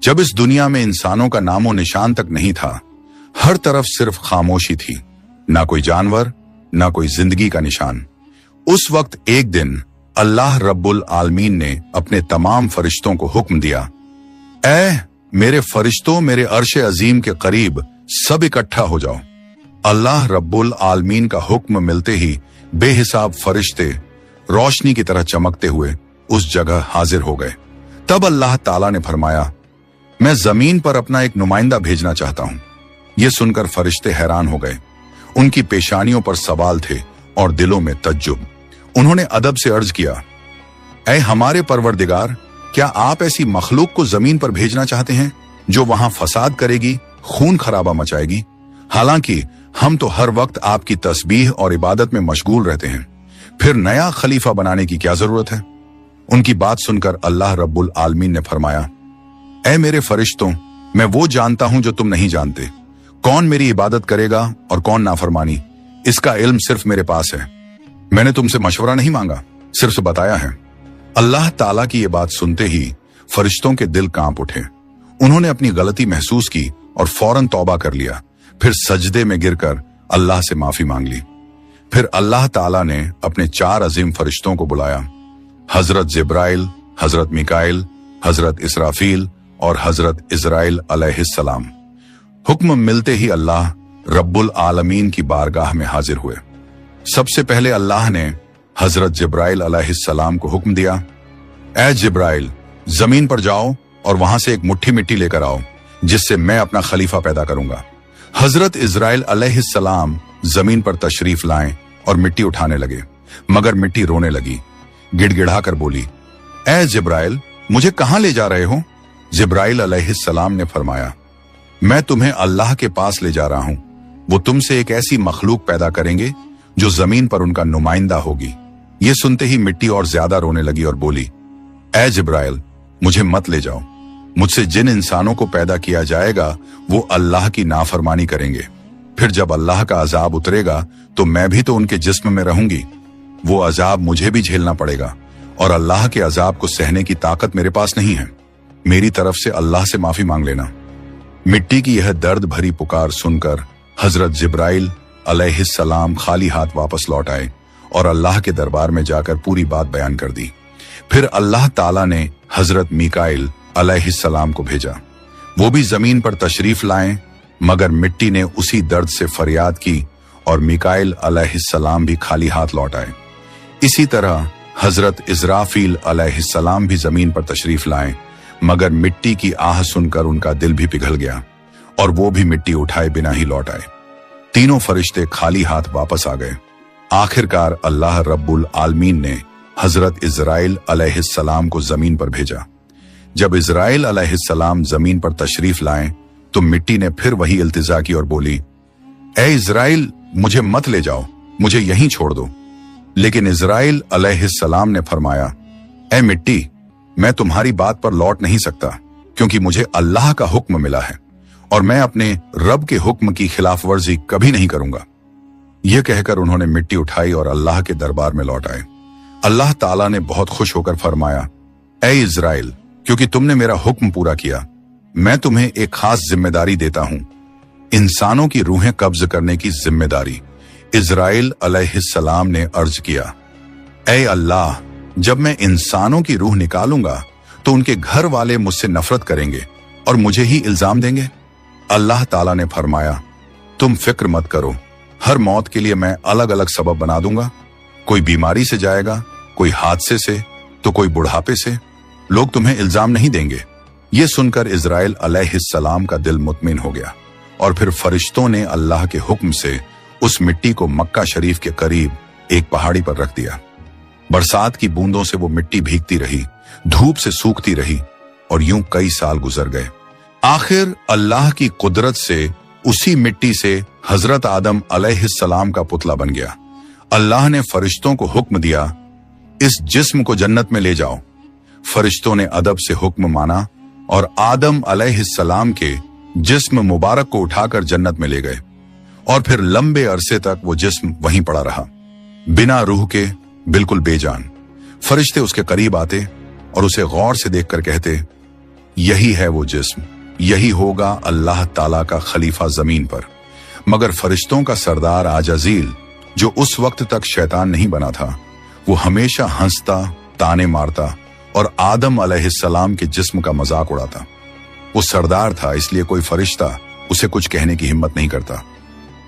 जब इस दुनिया में इंसानों का नामो निशान तक नहीं था, हर तरफ सिर्फ खामोशी थी, ना कोई जानवर, ना कोई जिंदगी का निशान। उस वक्त एक दिन अल्लाह रब्बुल आलमीन ने अपने तमाम फरिश्तों को हुक्म दिया, ऐ मेरे फरिश्तों, मेरे अर्श अजीम के करीब सब इकट्ठा हो जाओ। अल्लाह रब्बुल आलमीन का हुक्म मिलते ही बेहिसाब फरिश्ते रोशनी की तरह चमकते हुए उस जगह हाजिर हो गए। तब अल्लाह ताला ने फरमाया, मैं जमीन पर अपना एक नुमाइंदा भेजना चाहता हूं। यह सुनकर फरिश्ते हैरान हो गए। उनकी पेशानियों पर सवाल थे और दिलों में तज्जुब। उन्होंने अदब से अर्ज किया, ऐ हमारे परवरदिगार, क्या आप ऐसी मखलूक को जमीन पर भेजना चाहते हैं जो वहां फसाद करेगी, खून खराबा मचाएगी? हालांकि हम तो हर वक्त आपकी तस्बीह और इबादत में मशगूल रहते हैं, फिर नया खलीफा बनाने की क्या जरूरत है? उनकी बात सुनकर अल्लाह रब्बुल आलमीन ने फरमाया, ऐ मेरे फरिश्तों, मैं वो जानता हूं जो तुम नहीं जानते। कौन मेरी इबादत करेगा और कौन नाफरमानी, इसका इल्म सिर्फ मेरे पास है। मैंने तुमसे मशवरा नहीं मांगा, सिर्फ बताया है। अल्लाह ताला की ये बात सुनते ही फरिश्तों के दिल कांप उठे। उन्होंने अपनी गलती महसूस की और फौरन तौबा कर लिया। फिर सजदे में गिरकर अल्लाह से माफी मांग ली। फिर अल्लाह ताला ने अपने 4 अजीम फरिश्तों को बुलाया, हजरत जिब्राइल, हजरत मिकाइल, हजरत इसराफील और हजरत इजराइल अलैहिस्सलाम। हुक्म मिलते ही अल्लाह रब्बुल आलमीन की बारगाह में हाजिर हुए। सबसे पहले अल्लाह ने हजरत जिब्राइल अलैहिस्सलाम को हुक्म दिया, ऐ जिब्राइल, जमीन पर जाओ और वहां से एक मुट्ठी मिट्टी लेकर आओ, जिससे मैं अपना खलीफा पैदा करूंगा। हजरत इजराइल अलैहिस्सलाम जमीन पर तशरीफ लाएं और मिट्टी उठाने लगे, मगर मिट्टी रोने लगी। गिड़गिड़ाकर बोली, ऐ जिब्राइल, मुझे कहां ले जा रहे हो? जिब्राइल अलैहिस्सलाम ने फरमाया, मैं तुम्हें अल्लाह के पास ले जा रहा हूं। वो तुमसे एक ऐसी मखलूक पैदा करेंगे जो जमीन पर उनका नुमाइंदा होगी। ये सुनते ही मिट्टी और ज्यादा रोने लगी और बोली, ऐ जिब्राइल, मुझे मत ले जाओ। मुझसे जिन इंसानों को पैदा किया जाएगा वो अल्लाह की नाफरमानी करेंगे। फिर जब अल्लाह का अजाब उतरेगा तो मैं भी तो उनके जिस्म में रहूंगी। वो अजाब मुझे भी झेलना पड़ेगा और अल्लाह के अजाब को सहने की ताकत मेरे पास नहीं है। मेरी तरफ से अल्लाह से माफी मांग लेना। मिट्टी की यह दर्द भरी पुकार सुनकर हजरत जिब्राइल अलैहिस्सलाम खाली हाथ वापस लौट आए और अल्लाह के दरबार में जाकर पूरी बात बयान कर दी। फिर अल्लाह ताला ने हजरत मिकाइल अलैहिस्सलाम को भेजा। वो भी जमीन पर तशरीफ लाएं, मगर मिट्टी ने उसी दर्द से फरियाद की और मिकाइल अलैहिस्सलाम भी खाली हाथ लौट आए। इसी तरह हजरत इजराफील अलैहिस्सलाम भी जमीन पर तशरीफ लाएं, मगर मिट्टी की आह सुनकर उनका दिल भी पिघल गया और वो भी मिट्टी उठाए बिना ही लौट आए। तीनों फरिश्ते खाली हाथ वापस आ गए। आखिरकार अल्लाह रब्बुल आलमीन ने हजरत इजराइल अलैहिस्सलाम को जमीन पर भेजा। जब इजराइल अलैहिस्सलाम जमीन पर तशरीफ लाएं तो मिट्टी ने फिर वही इल्तिजा की और बोली, ऐ इजराइल, मुझे मत ले जाओ, मुझे यहीं छोड़ दो। लेकिन इजराइल अलैहिस्सलाम ने फरमाया, ऐ मिट्टी, मैं तुम्हारी बात पर लौट नहीं सकता, क्योंकि मुझे अल्लाह का हुक्म मिला है और मैं अपने रब के हुक्म की खिलाफ वर्जी कभी नहीं करूंगा। यह कहकर उन्होंने मिट्टी उठाई और अल्लाह के दरबार में लौट आए। अल्लाह ताला ने बहुत खुश होकर फरमाया, ऐ इजराइल, क्योंकि तुमने मेरा हुक्म पूरा किया, मैं तुम्हें एक खास जिम्मेदारी देता हूं, इंसानों की रूहें कब्ज करने की जिम्मेदारी। इजराइल अलैहिस्सलाम ने अर्ज किया, ऐ अल्लाह, जब मैं इंसानों की रूह निकालूंगा तो उनके घर वाले मुझसे नफरत करेंगे और मुझे ही इल्जाम देंगे। अल्लाह ताला ने फरमाया, तुम फिक्र मत करो, हर मौत के लिए मैं अलग अलग सबब बना दूंगा। कोई बीमारी से जाएगा, कोई हादसे से, तो कोई बुढ़ापे से। लोग तुम्हें इल्जाम नहीं देंगे। ये सुनकर इजराइल अलैहिस्सलाम का दिल मुतमिन हो गया और फिर फरिश्तों ने अल्लाह के हुक्म से उस मिट्टी को मक्का शरीफ के करीब एक पहाड़ी पर रख दिया। बरसात की बूंदों से वो मिट्टी भीगती रही, धूप से सूखती रही और यूं कई साल गुजर गए। आखिर अल्लाह की कुदरत से उसी मिट्टी से हजरत आदम अलैहिस्सलाम का पुतला बन गया। अल्लाह ने फरिश्तों को हुक्म दिया, इस जिस्म को जन्नत में ले जाओ। फरिश्तों ने अदब से हुक्म माना और आदम अलैहिस्सलाम के जिस्म मुबारक को उठाकर जन्नत में ले गए और फिर लंबे अरसे तक वो जिस्म वहीं पड़ा रहा, बिना रूह के, बिल्कुल बेजान। फरिश्ते उसके करीब आते और उसे गौर से देखकर कहते, यही है वो जिस्म, यही होगा अल्लाह ताला का खलीफा जमीन पर। मगर फरिश्तों का सरदार आजाजील, जो उस वक्त तक शैतान नहीं बना था, वो हमेशा हंसता, ताने मारता और आदम अलैहिस्सलाम के जिस्म का मजाक उड़ाता। वो सरदार था, इसलिए कोई फरिश्ता उसे कुछ कहने की हिम्मत नहीं करता।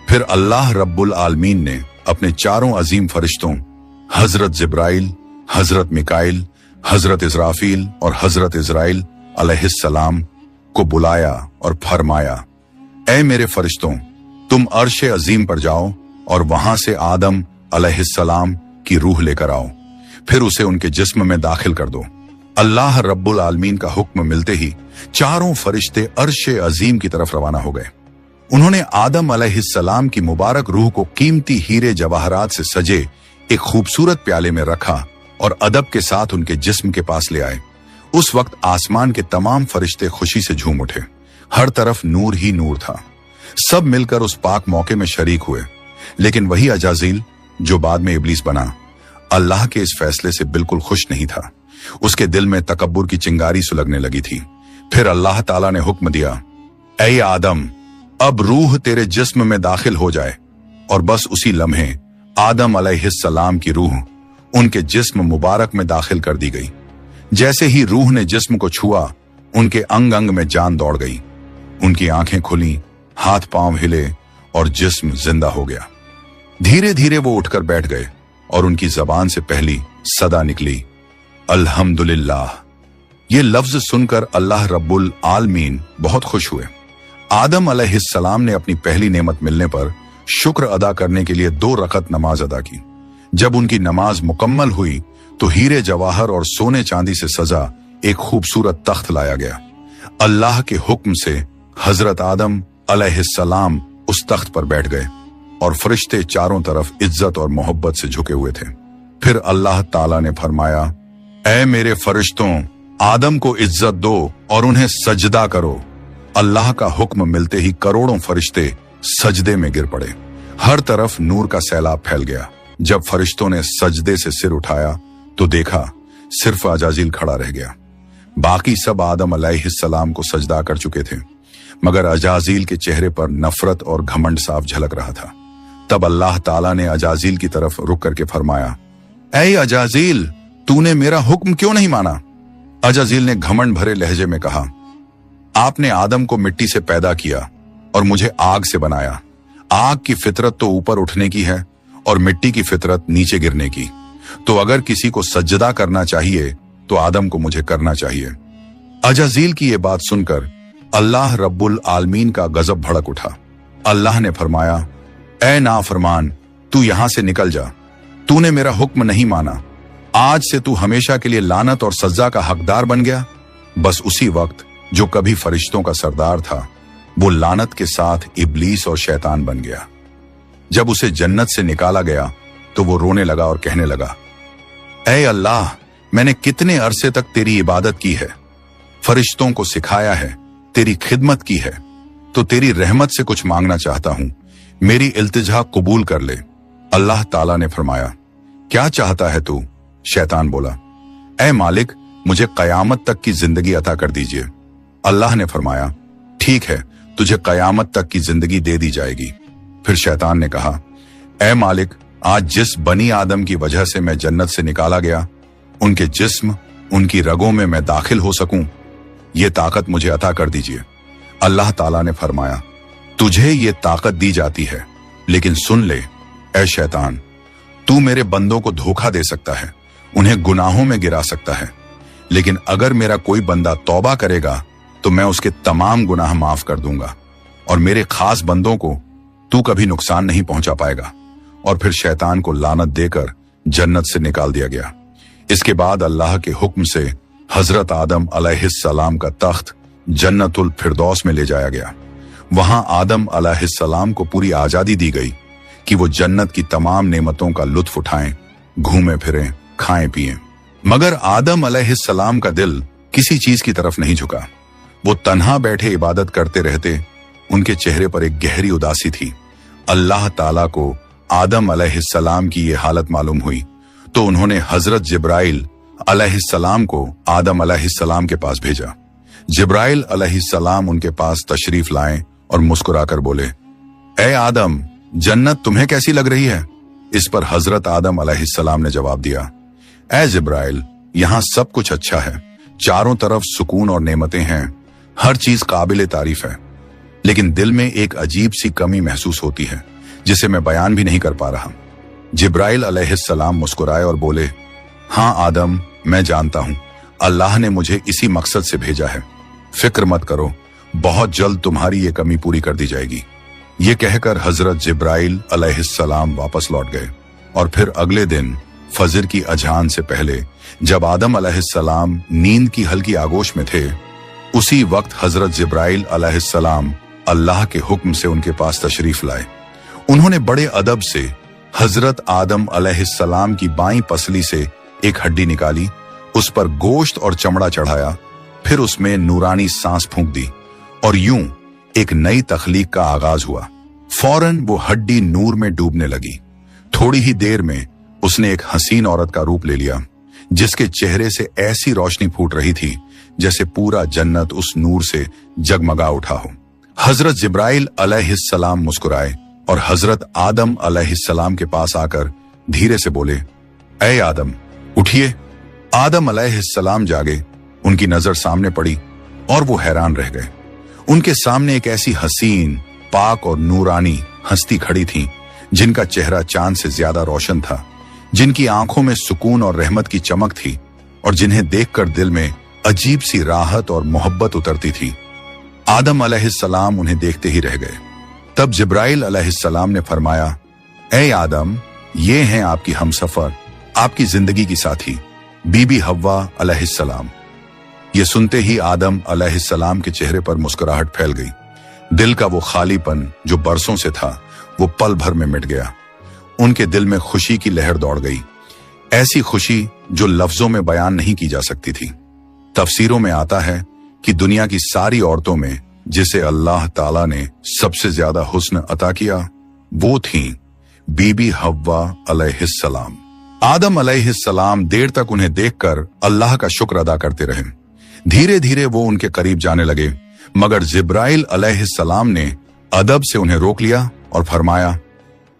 फिर अल्लाह रब्बुल आलमीन ने अपने चारों अजीम फरिश्तों हजरत जिब्राइल, हजरत मिकाइल, हजरत इजराफील और हजरत इजराइल अलैहिस्सलाम को बुलाया और फरमाया, ऐ मेरे फरिश्तों, तुम अर्श अजीम पर जाओ और वहां से आदम अलैहिस्सलाम की रूह लेकर आओ, फिर उसे उनके जिस्म में दाखिल कर दो। अल्लाह रब्बुल आलमीन का हुक्म मिलते ही चारों फरिश्ते अर्श अजीम की तरफ रवाना हो गए। उन्होंने आदम अलैहिस्सलाम की मुबारक रूह को कीमती हीरे जवाहरात से सजे एक खूबसूरत प्याले में रखा और अदब के साथ उनके जिस्म के पास ले आए। उस वक्त आसमान के तमाम फरिश्ते खुशी से झूम उठे। हर तरफ नूर ही नूर था। सब मिलकर उस पाक मौके में शरीक हुए। लेकिन वही अजाजील, जो बाद में इब्लीस बना, अल्लाह के इस फैसले से बिल्कुल खुश नहीं था। उसके दिल में तकब्बुर की चिंगारी सुलगने लगी थी। फिर अल्लाह ताला ने हुक्म दिया, ऐ आदम, अब रूह तेरे जिस्म में दाखिल हो जाए। और बस उसी लम्हे आदम अलैहिस्सलाम की रूह उनके जिस्म मुबारक में दाखिल कर दी गई। जैसे ही रूह ने जिस्म को छुआ, उनके अंग अंग में जान दौड़ गई। उनकी आंखें खुली, हाथ पांव हिले और जिस्म जिंदा हो गया। धीरे धीरे वो उठकर बैठ गए और उनकी जबान से पहली सदा निकली, अल्हम्दुलिल्लाह। ये लफ्ज सुनकर अल्लाह रब्बुल आलमीन बहुत खुश हुए। आदम अलैहिस्सलाम ने अपनी पहली नेमत मिलने पर शुक्र अदा करने के लिए 2 रकत नमाज अदा की। जब उनकी नमाज मुकम्मल हुई तो हीरे जवाहर और सोने चांदी से सजा एक खूबसूरत तख्त लाया गया। अल्लाह के हुक्म से हजरत आदम अलैहिस्सलाम उस तख्त पर बैठ गए और फरिश्ते चारों तरफ इज्जत और मोहब्बत से झुके हुए थे। फिर अल्लाह ताला ने फरमाया, ऐ मेरे फरिश्तों, आदम को इज्जत दो और उन्हें सजदा करो। अल्लाह का हुक्म मिलते ही करोड़ों फरिश्ते सजदे में गिर पड़े। हर तरफ नूर का सैलाब फैल गया। जब फरिश्तों ने सजदे से सिर उठाया तो देखा सिर्फ अजाजील खड़ा रह गया। बाकी सब आदम अलैहिस्सलाम को सजदा कर चुके थे, मगर अजाजील के चेहरे पर नफरत और घमंड साफ झलक रहा था। तब अल्लाह ताला ने अजाजील की तरफ रुक करके फरमाया, ऐ अजाजील, तूने मेरा हुक्म क्यों नहीं माना? अजाजील ने घमंड भरे लहजे में कहा, आपने आदम को मिट्टी से पैदा किया और मुझे आग से बनाया। आग की फितरत तो ऊपर उठने की है और मिट्टी की फितरत नीचे गिरने की। तो अगर किसी को सजदा करना चाहिए तो आदम को मुझे करना चाहिए। अजाजील की ये बात सुनकर अल्लाह रब्बुल आलमीन का गजब भड़क उठा। अल्लाह ने फरमाया, ऐ नाफरमान, तू यहां से निकल जा। तूने मेरा हुक्म नहीं माना। आज से तू हमेशा के लिए लानत और सजा का हकदार बन गया। बस उसी वक्त जो कभी फरिश्तों का सरदार था, वो लानत के साथ इब्लीस और शैतान बन गया। जब उसे जन्नत से निकाला गया तो वो रोने लगा और कहने लगा, ऐ अल्लाह, मैंने कितने अरसे तक तेरी इबादत की है, फरिश्तों को सिखाया है, तेरी खिदमत की है, तो तेरी रहमत से कुछ मांगना चाहता हूं। मेरी इल्तिजा कबूल कर ले। अल्लाह ताला ने फरमाया, क्या चाहता है तू? शैतान बोला, ऐ मालिक, मुझे कयामत तक की जिंदगी अता कर दीजिए। अल्लाह ने फरमाया, ठीक है, तुझे कयामत तक की जिंदगी दे दी जाएगी। फिर शैतान ने कहा, ऐ मालिक, आज जिस बनी आदम की वजह से मैं जन्नत से निकाला गया, उनके जिस्म, उनकी रगों में मैं दाखिल हो सकूं, ये ताकत मुझे अता कर दीजिए। अल्लाह ताला ने फरमाया, तुझे ये ताकत दी जाती है, लेकिन सुन ले ऐ शैतान, तू मेरे बंदों को धोखा दे सकता है, उन्हें गुनाहों में गिरा सकता है, लेकिन अगर मेरा कोई बंदा तौबा करेगा तो मैं उसके तमाम गुनाह माफ कर दूंगा और मेरे खास बंदों को तू कभी नुकसान नहीं पहुंचा पाएगा। और फिर शैतान को लानत देकर जन्नत से निकाल दिया गया। इसके बाद अल्लाह के हुक्म से हजरत आदम अलैहिस्सलाम का तख्त जन्नतुल फिरदौस में ले जाया गया। वहां आदम अलैहिस्सलाम को पूरी आजादी दी गई कि वो जन्नत की तमाम नेमतों का लुत्फ उठाएं, घूमें फिरें, खाएं पिएं। मगर आदम अलैहिस्सलाम का दिल किसी चीज की तरफ नहीं झुका। वो तन्हा बैठे इबादत करते रहते। उनके चेहरे पर एक गहरी उदासी थी। अल्लाह ताला को आदम अलैहिस्सलाम की ये हालत मालूम हुई तो उन्होंने हजरत जिब्राइल अलैहिस्सलाम को आदम अलैहिस्सलाम के पास भेजा। जिब्राइल अलैहिस्सलाम उनके पास तशरीफ लाए और मुस्कुराकर बोले, ए आदम, जन्नत तुम्हें कैसी लग रही है? इस पर हजरत आदम अलैहिस्सलाम ने जवाब दिया, ए जिब्राइल, यहाँ सब कुछ अच्छा है, चारों तरफ सुकून और नेमतें हैं, हर चीज काबिल तारीफ है, लेकिन दिल में एक अजीब सी कमी महसूस होती है जिसे मैं बयान भी नहीं कर पा रहा। जिब्राइल अलैहिस्सलाम मुस्कुराए और बोले, हाँ आदम, मैं जानता हूं, अल्लाह ने मुझे इसी मकसद से भेजा है, फिक्र मत करो, बहुत जल्द तुम्हारी ये कमी पूरी कर दी जाएगी। ये कहकर हजरत जिब्राइल अलैहिस्सलाम वापस लौट गए और फिर अगले दिन फजर की अजान से पहले जब आदम अलैहिस्सलाम नींद की हल्की आगोश में थे, उसी वक्त हजरत जिब्राइल अलैहिस्सलाम अल्लाह के हुक्म से उनके पास तशरीफ लाए। उन्होंने बड़े अदब से हजरत आदम अलैहिस्सलाम की बाईं पसली से एक हड्डी निकाली, उस पर गोश्त और चमड़ा चढ़ाया, फिर उसमें नूरानी सांस फूंक दी और यूं एक नई तख्लीक का आगाज हुआ। फौरन वो हड्डी नूर में डूबने लगी। थोड़ी ही देर में उसने एक हसीन औरत का रूप ले लिया, जिसके चेहरे से ऐसी रोशनी फूट रही थी जैसे पूरा जन्नत उस नूर से जगमगा उठा हो। हजरत जिब्राइल अलैहिस्सलाम मुस्कुराए और हजरत आदम अलैहिस्सलाम के पास आकर धीरे से बोले, ए आदम, उठिए। आदम अलैहिस्सलाम जागे, उनकी नजर सामने पड़ी और वो हैरान रह गए। उनके सामने एक ऐसी हसीन, पाक और नूरानी हस्ती खड़ी थी जिनका चेहरा चांद से ज्यादा रोशन था, जिनकी आंखों में सुकून और रहमत की चमक थी और जिन्हें देखकर दिल में अजीब सी राहत और मोहब्बत उतरती थी। आदम अलैहिस्सलाम उन्हें देखते ही रह गए। तब जिब्राइल अलैहिस्सलाम ने फरमाया, ए आदम, ये हैं आपकी हमसफर, आपकी जिंदगी की साथी, बीबी हव्वा अलैहिस्सलाम। ये सुनते ही आदम अलैहिस्सलाम के चेहरे पर मुस्कुराहट फैल गई। दिल का वो खालीपन जो बरसों से था, वो पल भर में मिट गया। उनके दिल में खुशी की लहर दौड़ गई, ऐसी खुशी जो लफ्जों में बयान नहीं की जा सकती थी। तफसीरों में आता है कि दुनिया की सारी औरतों में जिसे अल्लाह ताला ने सबसे ज्यादा हुस्न अता किया, वो थीं बीबी हव्वा अलैहिस्सलाम। आदम अलैहिस्सलाम देर तक उन्हें देखकर अल्लाह का शुक्र अदा करते रहे। धीरे धीरे वो उनके करीब जाने लगे, मगर जिब्राइल अलैहिस्सलाम ने अदब से उन्हें रोक लिया और फरमाया,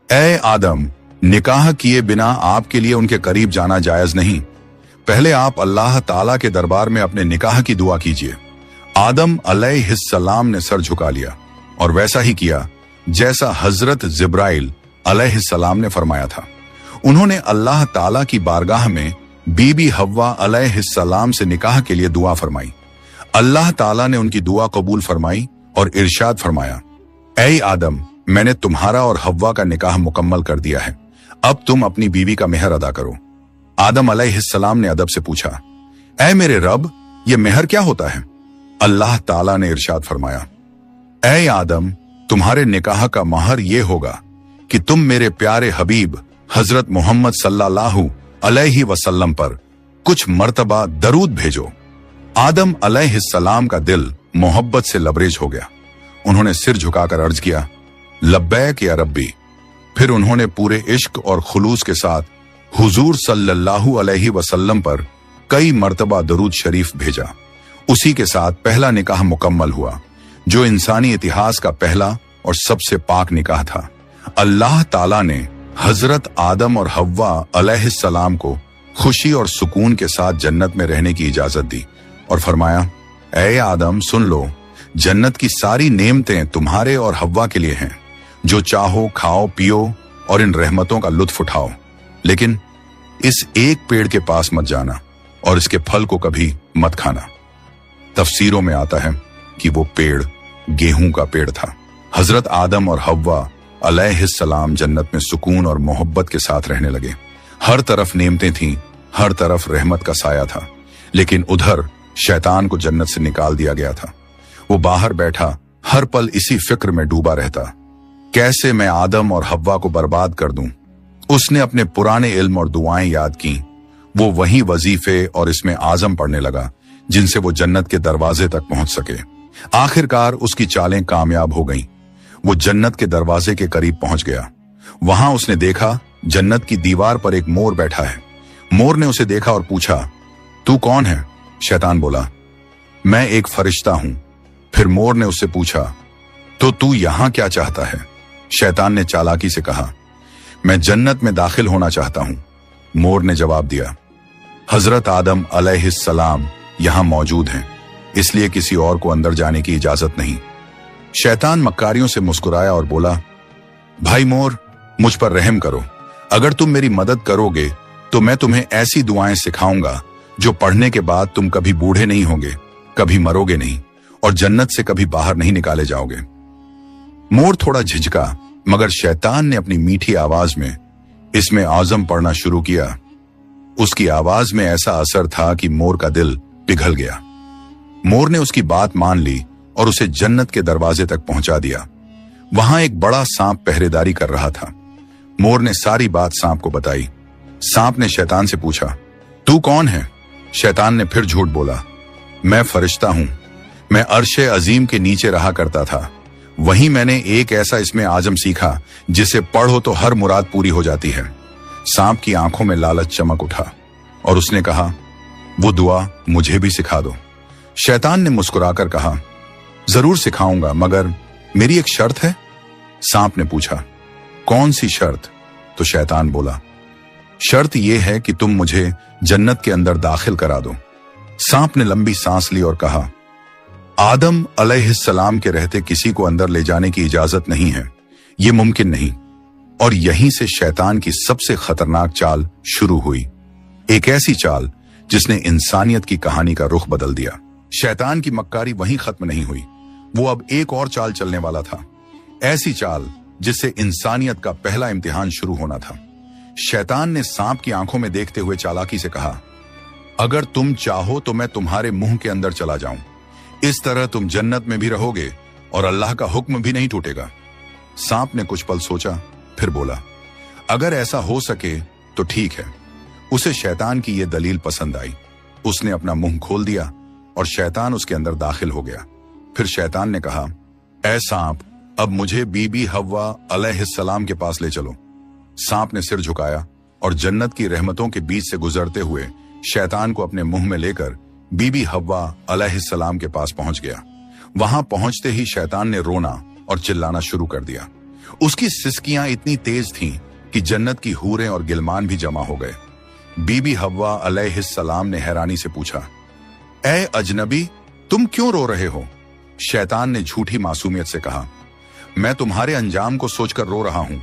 ए आदम, निकाह किए बिना आपके लिए उनके करीब जाना जायज नहीं। पहले आप अल्लाह ताला के दरबार में अपने निकाह की दुआ कीजिए। आदम अलैहिस्सलाम ने सर झुका लिया और वैसा ही किया जैसा हजरत जिब्राइल अलैहिस्सलाम ने फरमाया था। उन्होंने अल्लाह ताला की बारगाह में बीबी हव्वा अलैहिस्सलाम से निकाह के लिए दुआ फरमाई। अल्लाह ताला ने उनकी दुआ कबूल फरमाई और इरशाद फरमाया, ऐ आदम, मैंने तुम्हारा और हव्वा का निकाह मुकम्मल कर दिया है, अब तुम अपनी बीवी का मेहर अदा करो। आदम अलैहिस्सलाम ने अदब से पूछा, ऐ मेरे रब, ये मेहर क्या होता है? अल्लाह ताला ने इरशाद फरमाया, ऐ आदम, तुम्हारे निकाह का महर ये होगा कि तुम मेरे प्यारे हबीब हजरत मोहम्मद सल्लल्लाहु अलैहि वसल्लम पर कुछ मर्तबा दरूद भेजो। आदम अलैहिस्सलाम का दिल मोहब्बत से लबरेज हो गया। उन्होंने सिर झुकाकर अर्ज किया, लब्बैक या रब्बी। फिर उन्होंने पूरे इश्क और खुलूस के साथ हुजूर सल्लल्लाहु अलैहि वसल्लम पर कई मर्तबा दरूद शरीफ भेजा। उसी के साथ पहला निकाह मुकम्मल हुआ, जो इंसानी इतिहास का पहला और सबसे पाक निकाह था। अल्लाह ताला ने हजरत आदम और हव्वा अलैहिस्सलाम को खुशी और सुकून के साथ जन्नत में रहने की इजाजत दी और फरमाया, ऐ आदम, सुन लो, जन्नत की सारी नेमतें तुम्हारे और हव्वा के लिए हैं। जो चाहो खाओ पियो और इन रहमतों का लुत्फ उठाओ, लेकिन इस एक पेड़ के पास मत जाना और इसके फल को कभी मत खाना। तफसीरों में आता है कि वो पेड़ गेहूं का पेड़ था। हजरत आदम और हव्वा अलैहिस्सलाम जन्नत में सुकून और मोहब्बत के साथ रहने लगे। हर तरफ नेमतें थीं, हर तरफ रहमत का साया था, लेकिन उधर शैतान को जन्नत से निकाल दिया गया था। वो बाहर बैठा हर पल इसी फिक्र में डूबा रहता, कैसे मैं आदम और हव्वा को बर्बाद कर दूं। उसने अपने पुराने इल्म और दुआएं याद की। वो वही वजीफे और इसमें आजम पढ़ने लगा जिनसे वो जन्नत के दरवाजे तक पहुंच सके। आखिरकार उसकी चालें कामयाब हो गईं। वो जन्नत के दरवाजे के करीब पहुंच गया। वहां उसने देखा जन्नत की दीवार पर एक मोर बैठा है। मोर ने उसे देखा और पूछा, तू कौन है? शैतान बोला, मैं एक फरिश्ता हूं। फिर मोर ने उससे पूछा, तो तू यहां क्या चाहता है? शैतान ने चालाकी से कहा, मैं जन्नत में दाखिल होना चाहता हूं। मोर ने जवाब दिया, हजरत आदम अलैहिस्सलाम यहां मौजूद हैं, इसलिए किसी और को अंदर जाने की इजाजत नहीं। शैतान मक्कारियों से मुस्कुराया और बोला, भाई मोर, मुझ पर रहम करो। अगर तुम मेरी मदद करोगे तो मैं तुम्हें ऐसी दुआएं सिखाऊंगा जो पढ़ने के बाद तुम कभी बूढ़े नहीं होगे, कभी मरोगे नहीं और जन्नत से कभी बाहर नहीं निकाले जाओगे। मोर थोड़ा झिझका, मगर शैतान ने अपनी मीठी आवाज में इसमें आजम पढ़ना शुरू किया। उसकी आवाज में ऐसा असर था कि मोर का दिल पिघल गया। मोर ने उसकी बात मान ली और उसे जन्नत के दरवाजे तक पहुंचा दिया। वहां एक बड़ा सांप पहरेदारी कर रहा था। मोर ने सारी बात सांप को बताई। सांप ने शैतान से पूछा, तू कौन है? शैतान ने फिर झूठ बोला, मैं फरिश्ता हूं। मैं अर्शे अजीम के नीचे रहा करता था। वहीं मैंने एक ऐसा इसमें आजम सीखा जिसे पढ़ो तो हर मुराद पूरी हो जाती है। सांप की आंखों में लालच चमक उठा और उसने कहा, वो दुआ मुझे भी सिखा दो। शैतान ने मुस्कुराकर कहा, जरूर सिखाऊंगा, मगर मेरी एक शर्त है। सांप ने पूछा, कौन सी शर्त? तो शैतान बोला, शर्त यह है कि तुम मुझे जन्नत के अंदर दाखिल करा दो। सांप ने लंबी सांस ली और कहा, आदम अलैहिस्सलाम के रहते किसी को अंदर ले जाने की इजाजत नहीं है, यह मुमकिन नहीं। और यहीं से शैतान की सबसे खतरनाक चाल शुरू हुई, एक ऐसी चाल जिसने इंसानियत की कहानी का रुख बदल दिया। शैतान की मक्कारी वहीं खत्म नहीं हुई, वो अब एक और चाल चलने वाला था, ऐसी चाल जिससे इंसानियत का पहला इम्तिहान शुरू होना था। शैतान ने सांप की आंखों में देखते हुए चालाकी से कहा, अगर तुम चाहो तो मैं तुम्हारे मुंह के अंदर चला जाऊं। इस तरह तुम जन्नत में भी रहोगे और अल्लाह का हुक्म भी नहीं टूटेगा। सांप ने कुछ पल सोचा, फिर बोला, अगर ऐसा हो सके तो ठीक है। उसे शैतान की यह दलील पसंद आई। उसने अपना मुंह खोल दिया और शैतान उसके अंदर दाखिल हो गया। फिर शैतान ने कहा, ऐ सांप, अब मुझे बीबी हव्वा अलैहिस्सलाम के पास ले चलो। सांप ने सिर झुकाया और जन्नत की रहमतों के बीच से गुजरते हुए शैतान को अपने मुंह में लेकर बीबी हव्वा अलैहिस्सलाम के पास पहुंच गया। वहां पहुंचते ही शैतान ने रोना और चिल्लाना शुरू कर दिया। उसकी सिसकियां इतनी तेज थीं कि जन्नत की हूरें और गिलमान भी जमा हो गए। बीबी हव्वा अलैहिस्सलाम ने हैरानी से पूछा, ऐ अजनबी, तुम क्यों रो रहे हो? शैतान ने झूठी मासूमियत से कहा, मैं तुम्हारे अंजाम को सोचकर रो रहा हूं।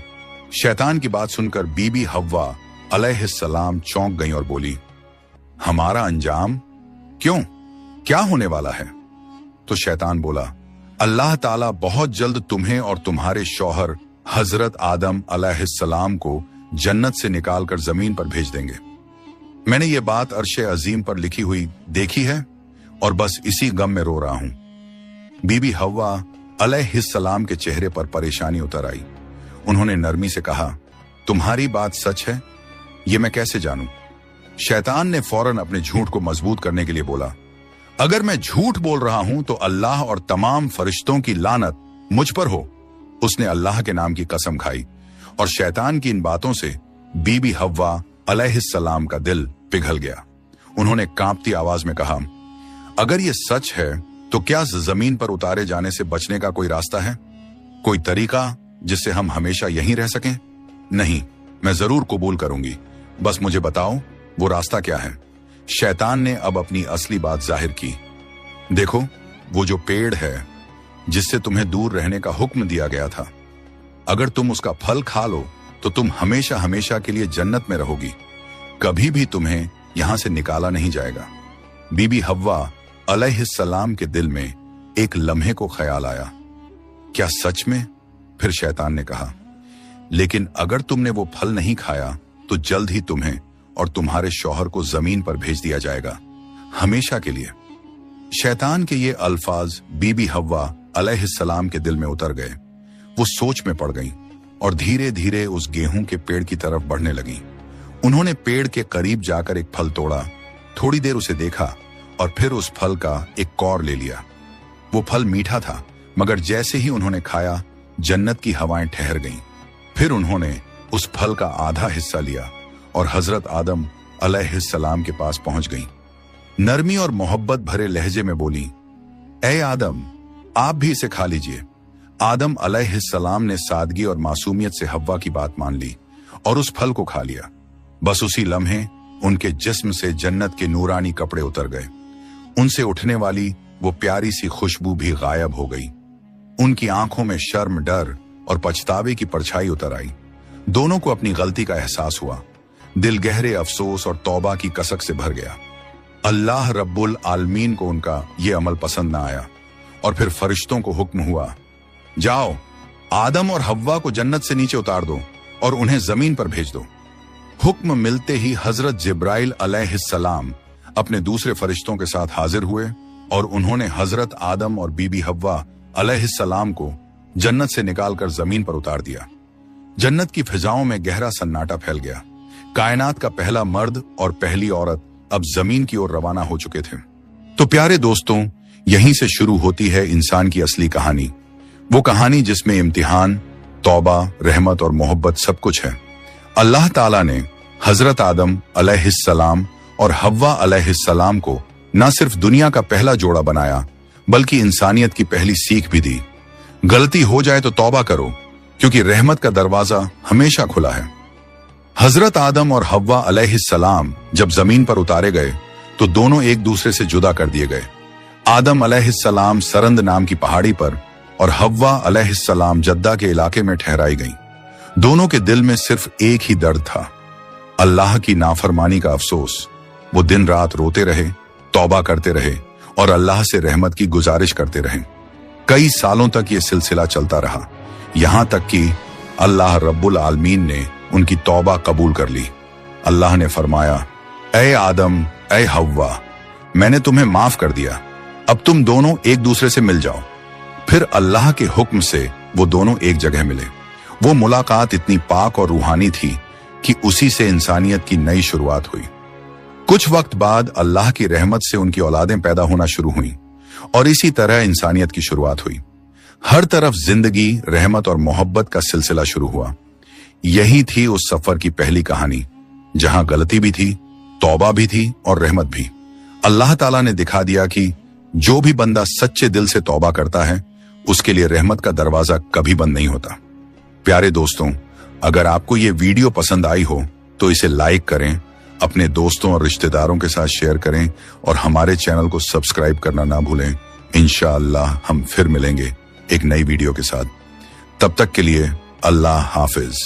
शैतान की बात सुनकर बीबी हव्वा अलैहिस्सलाम चौंक गई और बोली, हमारा अंजाम? क्यों, क्या होने वाला है? तो शैतान बोला, अल्लाह ताला बहुत जल्द तुम्हें और तुम्हारे शौहर हजरत आदम अलैहिस्सलाम को जन्नत से निकालकर जमीन पर भेज देंगे। मैंने ये बात अर्शे अजीम पर लिखी हुई देखी है और बस इसी गम में रो रहा हूं। बीबी हव्वा अलैहिस्सलाम के चेहरे पर परेशानी उतर आई। उन्होंने नरमी से कहा, तुम्हारी बात सच है? ये मैं कैसे जानूं? शैतान ने फौरन अपने झूठ को मजबूत करने के लिए बोला, अगर मैं झूठ बोल रहा हूं तो अल्लाह और तमाम फरिश्तों की लानत मुझ पर हो। उसने अल्लाह के नाम की कसम खाई और शैतान की इन बातों से बीबी हव्वा अलैहिस्सलाम का दिल पिघल गया। उन्होंने कांपती आवाज में कहा, अगर ये सच है तो क्या जमीन पर उतारे जाने से बचने का कोई रास्ता है? कोई तरीका जिससे हम हमेशा यहीं रह सकें? नहीं, मैं जरूर कबूल करूंगी, बस मुझे बताओ वो रास्ता क्या है। शैतान ने अब अपनी असली बात जाहिर की। देखो, वो जो पेड़ है जिससे तुम्हें दूर रहने का हुक्म दिया गया था, अगर तुम उसका फल खा लो तो तुम हमेशा हमेशा के लिए जन्नत में रहोगी, कभी भी तुम्हें यहां से निकाला नहीं जाएगा। बीबी हव्वा अलैहिस्सलाम के दिल में एक लम्हे को ख्याल आया, क्या सच में? फिर शैतान ने कहा, लेकिन अगर तुमने वो फल नहीं खाया तो जल्द ही तुम्हें और तुम्हारे शौहर को जमीन पर भेज दिया जाएगा, हमेशा के लिए। शैतान के ये अल्फाज बीबी हव्वा अलैहिस्सलाम के दिल में उतर गए। वो सोच में पड़ गईं और धीरे धीरे उस गेहूं के पेड़ की तरफ बढ़ने लगीं। उन्होंने पेड़ के करीब जाकर एक फल तोड़ा, थोड़ी देर उसे देखा और फिर उस फल का एक कौर ले लिया। वो फल मीठा था, मगर जैसे ही उन्होंने खाया जन्नत की हवाएं ठहर गईं। फिर उन्होंने उस फल का आधा हिस्सा लिया और हजरत आदम अलैहिस्सलाम के पास पहुंच गईं। नरमी और मोहब्बत भरे लहजे में बोली, ए आदम, आप भी इसे खा लीजिए। आदम अलैहिस्सलाम ने सादगी और मासूमियत से हव्वा की बात मान ली और उस फल को खा लिया। बस उसी लम्हे उनके जिस्म से जन्नत के नूरानी कपड़े उतर गए। उनसे उठने वाली वो प्यारी सी खुशबू भी गायब हो गई। उनकी आंखों में शर्म, डर और पछतावे की परछाई उतर आई। दोनों को अपनी गलती का एहसास हुआ। दिल गहरे अफसोस और तौबा की कसक से भर गया। अल्लाह रब्बुल आलमीन को उनका ये अमल पसंद न आया और फिर फरिश्तों को हुक्म हुआ, जाओ, आदम और हव्वा को जन्नत से नीचे उतार दो और उन्हें जमीन पर भेज दो। हुक्म मिलते ही हजरत जिब्राइल अलैहिस्सलाम अपने दूसरे फरिश्तों के साथ हाजिर हुए और उन्होंने हजरत आदम और बीबी हव्वा अलैहिस्सलाम को जन्नत से निकालकर जमीन पर उतार दिया। जन्नत की फिजाओं में गहरा सन्नाटा फैल गया। कायनात का पहला मर्द और पहली औरत अब जमीन की ओर रवाना हो चुके थे। तो प्यारे दोस्तों, यहीं से शुरू होती है इंसान की असली कहानी। वो कहानी जिसमें इम्तिहान, तौबा, रहमत और मोहब्बत सब कुछ है। अल्लाह ताला ने हजरत आदम अलैहिस्सलाम और हव्वा अलैहिस्सलाम को न सिर्फ दुनिया का पहला जोड़ा बनाया, बल्कि इंसानियत की पहली सीख भी दी। गलती हो जाए तो तौबा करो, क्योंकि रहमत का दरवाजा हमेशा खुला है। हजरत आदम और हव्वा अलैहिस्सलाम जब जमीन पर उतारे गए तो दोनों एक दूसरे से जुदा कर दिए गए। आदम अलैहिस्सलाम सरंद नाम की पहाड़ी पर और हव्वा अलैहिस्सलाम जद्दा के इलाके में ठहराई गईं। दोनों के दिल में सिर्फ एक ही दर्द था, अल्लाह की नाफरमानी का अफसोस। वो दिन रात रोते रहे, तौबा करते रहे और अल्लाह से रहमत की गुजारिश करते रहे। कई सालों तक ये सिलसिला चलता रहा, यहां तक कि अल्लाह रब्बुल आलमीन ने उनकी तौबा कबूल कर ली। अल्लाह ने फरमाया, ए आदम, ए हव्वा, मैंने तुम्हें माफ कर दिया, अब तुम दोनों एक दूसरे से मिल जाओ। फिर अल्लाह के हुक्म से वो दोनों एक जगह मिले। वो मुलाकात इतनी पाक और रूहानी थी कि उसी से इंसानियत की नई शुरुआत हुई। कुछ वक्त बाद अल्लाह की रहमत से उनकी औलादें पैदा होना शुरू हुईं और इसी तरह इंसानियत की शुरुआत हुई। हर तरफ जिंदगी, रहमत और मोहब्बत का सिलसिला शुरू हुआ। यही थी उस सफर की पहली कहानी, जहां गलती भी थी, तौबा भी थी और रहमत भी। अल्लाह ताला ने दिखा दिया कि जो भी बंदा सच्चे दिल से तौबा करता है, उसके लिए रहमत का दरवाजा कभी बंद नहीं होता। प्यारे दोस्तों, अगर आपको ये वीडियो पसंद आई हो तो इसे लाइक करें, अपने दोस्तों और रिश्तेदारों के साथ शेयर करें और हमारे चैनल को सब्सक्राइब करना ना भूलें। इंशाअल्लाह हम फिर मिलेंगे एक नई वीडियो के साथ। तब तक के लिए अल्लाह हाफिज।